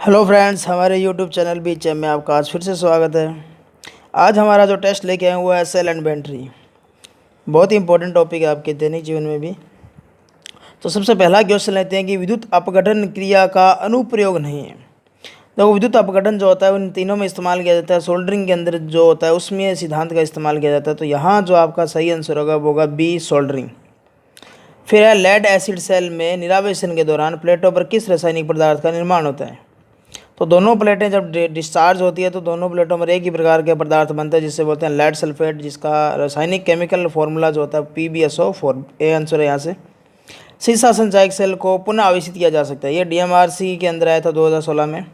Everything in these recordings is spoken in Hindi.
हेलो फ्रेंड्स, हमारे यूट्यूब चैनल बीएचएम में आपका आज फिर से स्वागत है। आज हमारा जो टेस्ट लेके आए हैं वो है सेल एंड बैटरी। बहुत ही इंपॉर्टेंट टॉपिक है आपके दैनिक जीवन में भी। तो सबसे पहला क्वेश्चन लेते हैं कि विद्युत अपघटन क्रिया का अनुप्रयोग नहीं है। देखो, विद्युत अपघटन जो होता है उन तीनों में इस्तेमाल किया जाता है। सोल्डरिंग के अंदर जो होता है उसमें सिद्धांत का इस्तेमाल किया जाता है। तो यहाँ जो आपका सही आंसर होगा वो होगा बी, सोल्डरिंग। फिर है लेड एसिड सेल में निरावेशन के दौरान प्लेटों पर किस रासायनिक पदार्थ का निर्माण होता है। तो दोनों प्लेटें जब डिस्चार्ज होती है तो दोनों प्लेटों में एक ही प्रकार के पदार्थ बनते हैं जिससे बोलते हैं लेड सल्फेट, जिसका रासायनिक केमिकल फार्मूला जो होता है PbSO4। ए आंसर है यहाँ से। सीसा संचायक सेल को पुनः आवेशित किया जा सकता है। ये DMRC के अंदर आया था 2016 में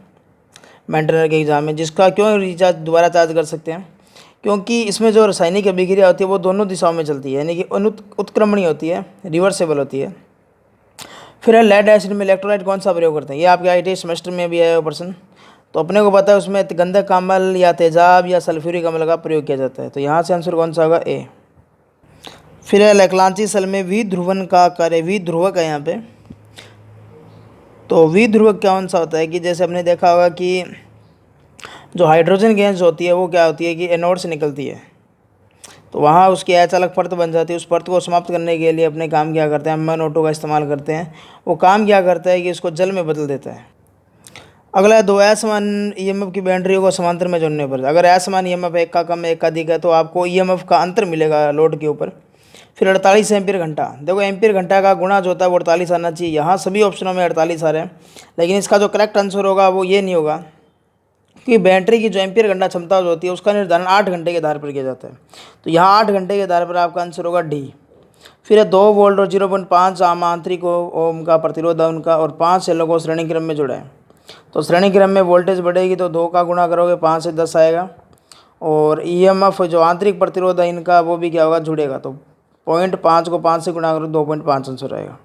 मेंटेनर के एग्जाम में। जिसका क्यों रिचार्ज दोबारा चार्ज कर सकते हैं, क्योंकि इसमें जो रासायनिक अभिक्रिया होती है वो दोनों दिशाओं में चलती है, यानी कि उत्क्रमणीय होती है, रिवर्सेबल होती है। फिर है लेड एसिड में इलेक्ट्रोलाइट कौन सा प्रयोग करते हैं। ये आपके IIT सेमेस्टर में भी आया हुआ प्रश्न। तो अपने को पता है उसमें गंधक अम्ल या तेजाब या सल्फ्यूरिक अम्ल का प्रयोग किया जाता है। तो यहाँ से आंसर कौन सा होगा, ए। फिर है लेक्लांची सेल में विध्रुवन का कार्य, विध्रुवक है यहाँ पे। तो विध्रुवक कौन सा होता है कि जैसे हमने देखा होगा कि जो हाइड्रोजन गैस होती है वो क्या होती है कि एनोड से निकलती है। तो वहाँ उसकी अचालक परत बन जाती है। उस परत को समाप्त करने के लिए अपने काम क्या करते हैं, MnO2 का इस्तेमाल करते हैं। वो काम क्या करता है कि इसको जल में बदल देता है। अगला है दो असमान EMF की बैटरियों को समांतर में जोड़ने पर। अगर असमान EMF एक का कम एक का अधिक है तो आपको EMF का अंतर मिलेगा लोड के ऊपर। फिर 48 एम्पीयर घंटा। देखो, एम्पीयर घंटा का गुणा जो होता है वो 48 आना चाहिए। यहाँ सभी ऑप्शनों में 48 आ रहे हैं, लेकिन इसका जो करेक्ट आंसर होगा वो ये नहीं होगा, कि बैटरी की जो एम्पीयर घंटा क्षमता जो होती है उसका निर्धारण 8 घंटे के आधार पर किया जाता है। तो यहाँ 8 घंटे के आधार पर आपका आंसर होगा डी। फिर है 2 वोल्ट और 0.5 आम आंतरिक ओम का प्रतिरोध है उनका, और 5 सेलों को श्रेणी क्रम में जोड़ा है। तो श्रेणी क्रम में वोल्टेज बढ़ेगी तो 2 का गुणा करोगे 5 से 10 आएगा, और EMF जो आंतरिक प्रतिरोध है इनका वो भी क्या होगा, जुड़ेगा। तो 0.5 को 5 से गुणा करो 2.5 आंसर आएगा।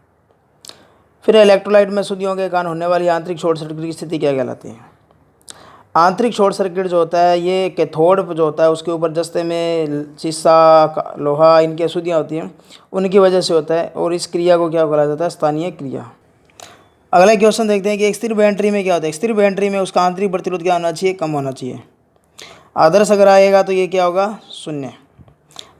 फिर इलेक्ट्रोलाइट में सुधियों के कारण होने वाली आंतरिक शॉर्ट सर्किट की स्थिति क्या कहलाती है। आंतरिक शॉर्ट सर्किट जो होता है ये कैथोड जो होता है उसके ऊपर जस्ते में शीशा, लोहा, इनकी अशुद्धियाँ होती हैं, उनकी वजह से होता है, और इस क्रिया को क्या कहा जाता है, स्थानीय क्रिया। अगला क्वेश्चन देखते हैं कि एक स्थिर बैटरी में क्या होता है। स्थिर बैटरी में उसका आंतरिक प्रतिरोध क्या होना चाहिए, कम होना चाहिए। आदर्श अगर आएगा तो ये क्या होगा, 0।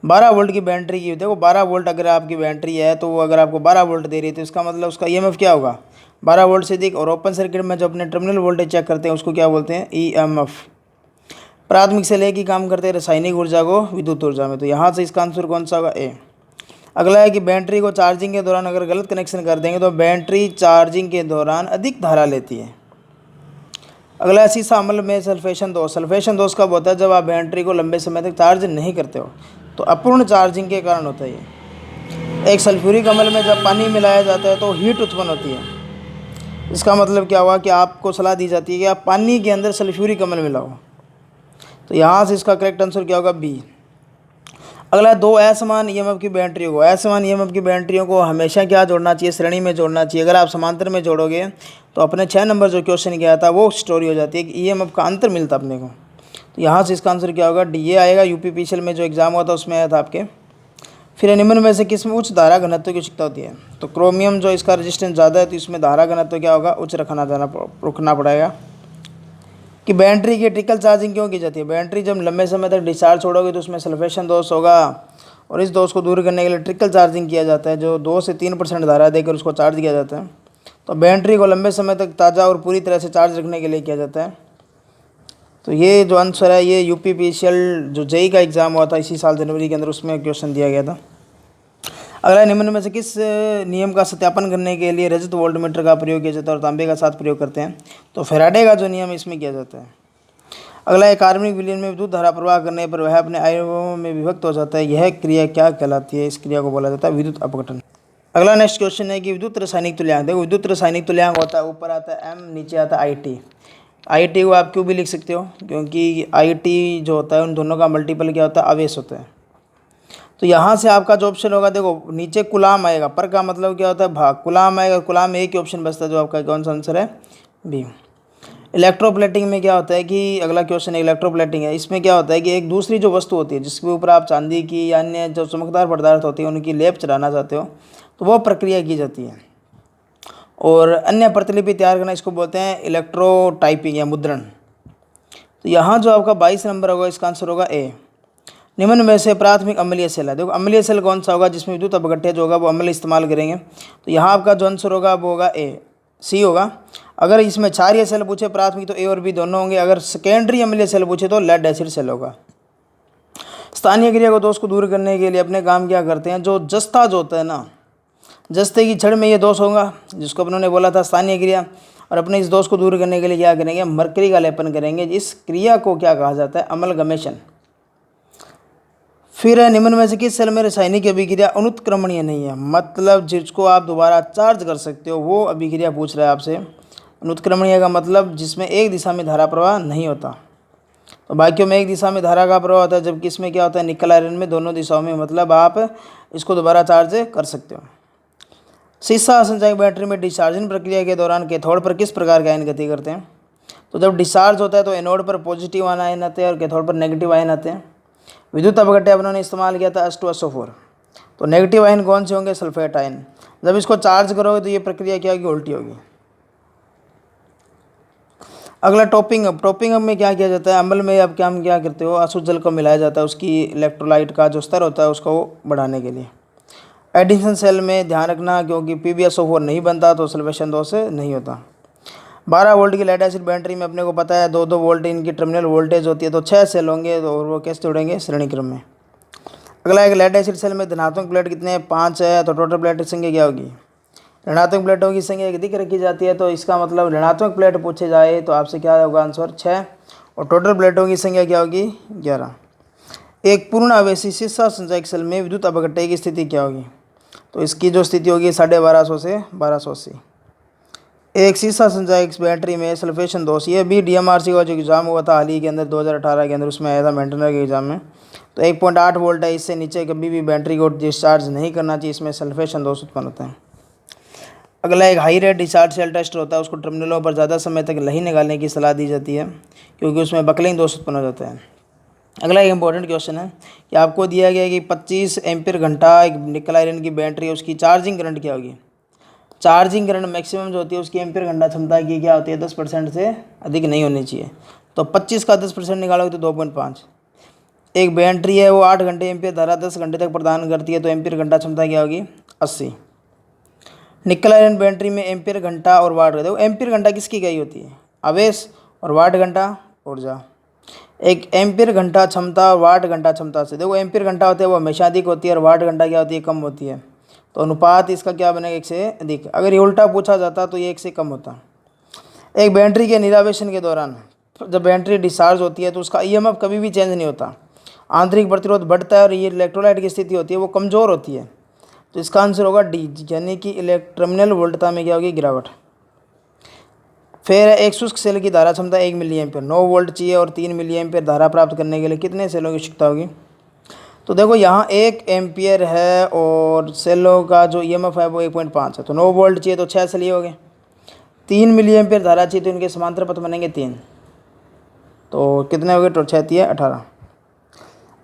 12 वोल्ट की बैटरी की, देखो 12 वोल्ट अगर आपकी बैटरी है तो वो अगर आपको 12 वोल्ट दे रही है तो इसका मतलब उसका EMF क्या होगा, 12 वोल्ट से अधिक। और ओपन सर्किट में जो अपने टर्मिनल वोल्टेज चेक करते हैं उसको क्या बोलते हैं, EMF। प्राथमिक से लेकर काम करते हैं रासायनिक ऊर्जा को विद्युत ऊर्जा में। तो यहाँ से इसका आंसर कौन सा होगा, ए। अगला है कि बैटरी को चार्जिंग के दौरान अगर गलत कनेक्शन कर देंगे तो बैटरी चार्जिंग के दौरान अधिक धारा लेती है। अगला है शीशा अम्ल में सल्फेशन दोष। सल्फेशन दोष कब होता है, जब आप बैटरी को लंबे समय तक चार्ज नहीं करते हो, तो अपूर्ण चार्जिंग के कारण होता है ये। एक सल्फ्यूरिक अम्ल में जब पानी मिलाया जाता है तो हीट उत्पन्न होती है। इसका मतलब क्या हुआ कि आपको सलाह दी जाती है कि आप पानी के अंदर सल्फ्यूरिक अम्ल मिलाओ। तो यहाँ से इसका करेक्ट आंसर क्या होगा, बी। अगला है 2 असमान EMF की बैटरियों को। असमान EMF की बैटरियों को हमेशा क्या जोड़ना चाहिए, श्रेणी में जोड़ना चाहिए। अगर आप समांतर में जोड़ोगे तो अपने 6 नंबर जो क्वेश्चन किया था वो स्टोरी हो जाती है कि EMF का अंतर मिलता अपने को। तो यहाँ से इसका आंसर क्या होगा, डी। ये आएगा UPPCL में जो एग्जाम हुआ था उसमें आया था आपके। फिर निम्न में से किस में उच्च धारा घनत्व की आवश्यकता होती है। तो क्रोमियम जो इसका रेजिस्टेंस ज़्यादा है तो इसमें धारा घनत्व क्या होगा, उच्च रखना पड़ेगा। कि बैटरी की ट्रिकल चार्जिंग क्यों की जाती है। बैटरी जब लंबे समय तक डिस्चार्ज छोड़ोगे तो उसमें सल्फेशन दोष होगा, और इस दोष को दूर करने के लिए ट्रिकल चार्जिंग किया जाता है, जो 2 से 3% धारा देकर उसको चार्ज किया जाता है। तो बैटरी को लंबे समय तक ताज़ा और पूरी तरह से चार्ज रखने के लिए किया जाता है। तो ये जो आंसर है ये UPPCL जो JEE का एग्ज़ाम हुआ था इसी साल जनवरी के अंदर, उसमें क्वेश्चन दिया गया था। अगला निम्न में से किस नियम का सत्यापन करने के लिए रजत वोल्टमीटर का प्रयोग किया जाता है और तांबे का साथ प्रयोग करते हैं। तो फैराडे का जो नियम इसमें किया जाता है। अगला है कार्बनिक विलयन में विद्युत धारा प्रवाह करने पर वह अपने आयनों में विभक्त हो जाता है। यह क्रिया क्या कहलाती है, इस क्रिया को बोला जाता है विद्युत अपघटन। अगला नेक्स्ट क्वेश्चन है कि विद्युत रासायनिक तुल्यांक। देखो, विद्युत रासायनिक तुल्यांक होता है, ऊपर आता है M, नीचे आता है IT। IT को आप क्यों भी लिख सकते हो, क्योंकि IT जो होता है उन दोनों का मल्टीपल क्या होता है, आवेश होता है। तो यहाँ से आपका जो ऑप्शन होगा, देखो नीचे कुलाम आएगा, पर का मतलब क्या होता है, भाग। कुलाम आएगा, कुलाम में एक ही ऑप्शन बचता है जो आपका कौन सा आंसर है, बी। इलेक्ट्रोप्लेटिंग में क्या होता है कि अगला क्वेश्चन इलेक्ट्रोप्लेटिंग है। इसमें क्या होता है कि एक दूसरी जो वस्तु होती है जिसके ऊपर आप चांदी की या अन्य जो चमकदार पदार्थ होती है उनकी लेप चढ़ाना चाहते हो तो वो प्रक्रिया की जाती है। और अन्य प्रतिलिपि तैयार करना, इसको बोलते हैं इलेक्ट्रोटाइपिंग या मुद्रण। तो यहाँ जो आपका 22 नंबर होगा, इसका आंसर होगा ए। निम्न में से प्राथमिक अम्लीय सेल है। देखो अम्लीय सेल कौन सा होगा, जिसमें विद्युत अपघट्य जो होगा वो अम्ल इस्तेमाल करेंगे। तो यहाँ आपका जो आंसर होगा वो होगा ए, सी होगा। अगर इसमें क्षारीय सेल पूछे प्राथमिक तो ए और बी दोनों होंगे। अगर सेकेंडरी अम्लीय सेल पूछे तो लेड एसिड सेल होगा। स्थानीय क्रिया को दोष को दूर करने के लिए अपने काम क्या करते हैं, जो जस्ता जो होता है ना, जस्ते की छड़ में ये दोष होगा जिसको अपनों बोला था स्थानीय क्रिया, और अपने इस दोष को दूर करने के लिए क्या करेंगे, मरकरी का लेपन करेंगे। इस क्रिया को क्या कहा जाता है, अमलगमेशन। फिर है निम्न में से किस सेल में रासायनिक अभिक्रिया अनुत्क्रमणीय नहीं है, मतलब जिसको आप दोबारा चार्ज कर सकते हो वो अभिक्रिया पूछ रहा है आपसे। अनुत्क्रमणीय का मतलब जिसमें एक दिशा में धारा प्रवाह नहीं होता। तो बाकियों में एक दिशा में धारा का प्रवाह होता है, जबकि इसमें क्या होता है, निकल आयरन में दोनों दिशाओं में, मतलब आप इसको दोबारा चार्ज कर सकते हो। शीशा संचायक बैटरी में डिस्चार्जिंग प्रक्रिया के दौरान कैथोड पर किस प्रकार के आयन गति करते हैं। तो जब डिस्चार्ज होता है तो एनोड पर पॉजिटिव आयन आते हैं और कैथोड पर नेगेटिव आयन आते हैं। विद्युत अपघट्य उन्होंने इस्तेमाल किया था H2SO4। तो नेगेटिव आयन कौन से होंगे, सल्फेट आयन। जब इसको चार्ज करोगे तो ये प्रक्रिया क्या होगी, उल्टी होगी। अगला टॉपिंग अप। टॉपिंग अप में क्या किया जाता है, अम्ल में अब क्या हम क्या करते हो, अशुद्ध जल को मिलाया जाता है उसकी इलेक्ट्रोलाइट का जो स्तर होता है उसको बढ़ाने के लिए। एडिशन सेल में ध्यान रखना, क्योंकि PbSO4 नहीं बनता तो सल्फेशन दोष नहीं होता। 12 वोल्ट की लेड एसिड बैटरी में अपने को पता है 2-2 वोल्ट इनकी टर्मिनल वोल्टेज होती है, तो 6 सेल होंगे, तो और वो कैसे जुड़ेंगे, श्रेणी क्रम में। अगला एक लेड एसिड सेल में धनात्मक प्लेट कितने हैं, 5 है, तो टोटल प्लेट की संख्या क्या होगी, ऋणात्मक प्लेटों की संख्या अधिक रखी जाती है। तो इसका मतलब ऋणात्मक प्लेट पूछे जाए तो आपसे क्या होगा आंसर 6, और टोटल प्लेटों की संख्या क्या होगी 11। एक पूर्ण आवेशी शीशा संचायक सेल में विद्युत अपघट्य की स्थिति क्या होगी, तो इसकी जो स्थिति होगी 1250 से 1280। एक शीशा संचायक बैटरी में सल्फेशन दोष, ये भी DMRC का जो एग्ज़ाम हुआ था हाल ही के अंदर 2018 के अंदर, उसमें आया था मेंटेनर के एग्ज़ाम में। तो 1.8 वोल्ट है, इससे नीचे कभी भी बैटरी को डिस्चार्ज नहीं करना चाहिए, इसमें सल्फेशन दोष उत्पन्न होता है। अगला एक high rate discharge cell test होता है, उसको टर्मिनलों पर ज़्यादा समय तक नहीं निकालने की सलाह दी जाती है, क्योंकि उसमें बकलिंग दोष उत्पन्न हो जाता है। अगला एक इंपॉर्टेंट क्वेश्चन है कि आपको दिया गया है कि 25 एम्पीयर घंटा एक निकल आयरन की बैटरी है, उसकी चार्जिंग करंट क्या होगी। चार्जिंग करंट मैक्सिमम जो होती है उसकी एम्पीयर घंटा क्षमता की क्या होती है, 10% से अधिक नहीं होनी चाहिए। तो 25 का 10% निकालोगे तो 2.5। एक बैटरी है वो 8 घंटे एम्पीयर धारा 10 घंटे तक प्रदान करती है, तो एम्पीयर घंटा क्षमता क्या होगी 80। निकल आयरन बैटरी में एम्पीयर घंटा और वाट, देखो एम्पीयर घंटा किसकी गई होती है, आवेश, और वाट घंटा ऊर्जा। एक एम्पीयर घंटा क्षमता और वाट घंटा क्षमता से, देखो एम्पीयर घंटा होते हैं वो हमेशा अधिक होती है और वाट घंटा क्या होती है, कम होती है। तो अनुपात इसका क्या बनेगा, 1 से अधिक। अगर ये उल्टा पूछा जाता तो ये 1 से कम होता। एक बैटरी के निरावेशन के दौरान जब बैटरी डिस्चार्ज होती है तो उसका EMF कभी भी चेंज नहीं होता, आंतरिक प्रतिरोध बढ़ता है और ये इलेक्ट्रोलाइट की स्थिति होती है वो कमज़ोर होती है। तो इसका आंसर होगा डी, यानी कि टर्मिनल वोल्टता में क्या होगी, गिरावट। फिर एक शुष्क सेल की धारा क्षमता 1 मिली एम्पीयर, 9 वोल्ट चाहिए और 3 मिली एम्पीयर धारा प्राप्त करने के लिए कितने सेलों की आवश्यकता होगी। तो देखो यहाँ 1 एम्पीयर है और सेलों का जो EMF है वो 1.5 है, तो 9 वोल्ट चाहिए तो 6 सेल ही हो गए। 3 मिली एम्पीयर धारा चाहिए तो इनके समांतर पथ बनेंगे 3, तो कितने हो गए, तो 6 3 18।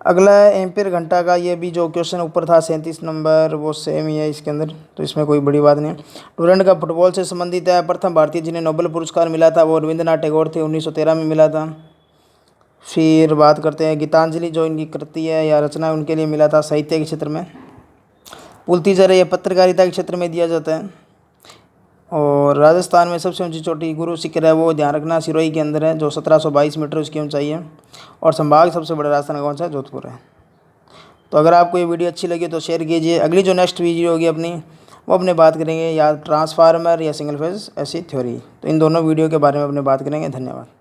अगला एम्पीयर घंटा का, ये भी जो क्वेश्चन ऊपर था 37 नंबर वो सेम ही है इसके अंदर, तो इसमें कोई बड़ी बात नहीं है। डूरंड का फुटबॉल से संबंधित है, प्रथम भारतीय जिन्हें नोबेल पुरस्कार मिला था वो रविंद्रनाथ टैगोर थे, 1913 में मिला था। फिर बात करते हैं गीतांजलि, जो इनकी कृति है या रचना उनके लिए मिला था साहित्य के क्षेत्र में। पुलतीजर ये पत्रकारिता के क्षेत्र में दिया जाता है। और राजस्थान में सबसे ऊंची चोटी गुरु शिखर है, वो ध्यान रखना सिरोही के अंदर है, जो 1722 मीटर उसकी ऊंचाई है। और संभाग सबसे बड़ा राजस्थान कौन सा है, जोधपुर है। तो अगर आपको ये वीडियो अच्छी लगी तो शेयर कीजिए। अगली जो नेक्स्ट वीडियो होगी अपनी वो अपने बात करेंगे या ट्रांसफार्मर या सिंगल फेज ऐसी थ्योरी, तो इन दोनों वीडियो के बारे में अपने बात करेंगे। धन्यवाद।